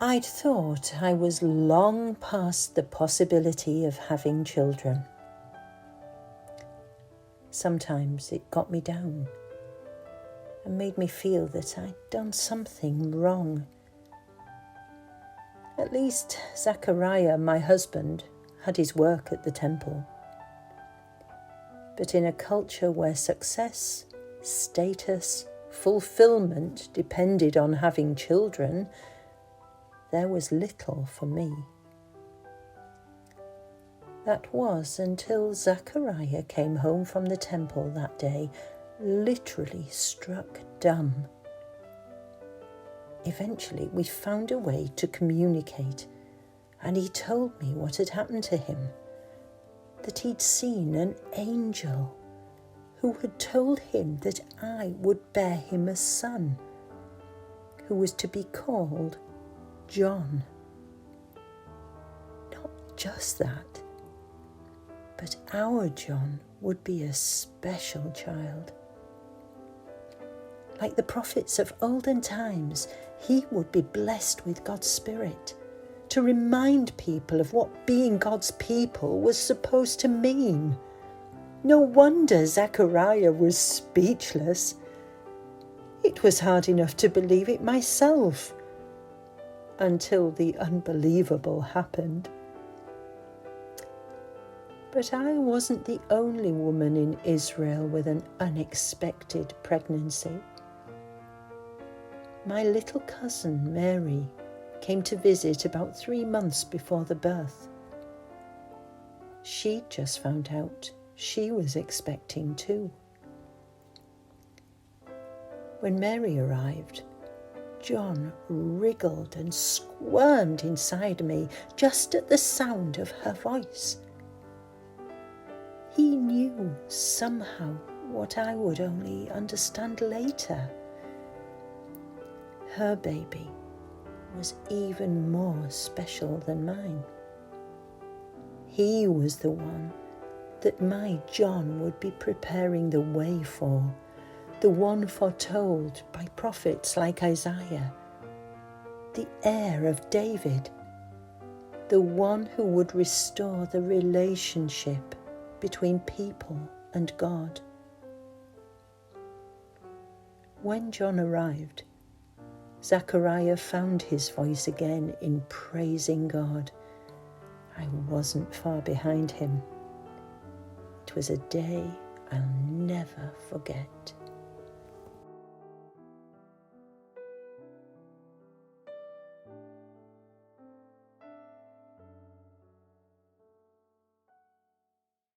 I'd thought I was long past the possibility of having children. Sometimes it got me down and made me feel that I'd done something wrong. At least Zachariah, my husband, had his work at the temple. But in a culture where success, status, fulfillment depended on having children, there was little for me. That was until Zachariah came home from the temple that day, literally struck dumb. Eventually, we found a way to communicate, and he told me what had happened to him, that he'd seen an angel who had told him that I would bear him a son, who was to be called John. Not just that, but our John would be a special child. Like the prophets of olden times, he would be blessed with God's Spirit to remind people of what being God's people was supposed to mean. No wonder Zachariah was speechless. It was hard enough to believe it myself, until the unbelievable happened. But I wasn't the only woman in Israel with an unexpected pregnancy. My little cousin Mary came to visit about 3 months before the birth. She'd just found out she was expecting too. When Mary arrived, John wriggled and squirmed inside me just at the sound of her voice. He knew somehow what I would only understand later. Her baby was even more special than mine. He was the one that my John would be preparing the way for, the one foretold by prophets like Isaiah, the heir of David, the one who would restore the relationship between people and God. When John arrived, Zachariah found his voice again in praising God. I wasn't far behind him. It was a day I'll never forget.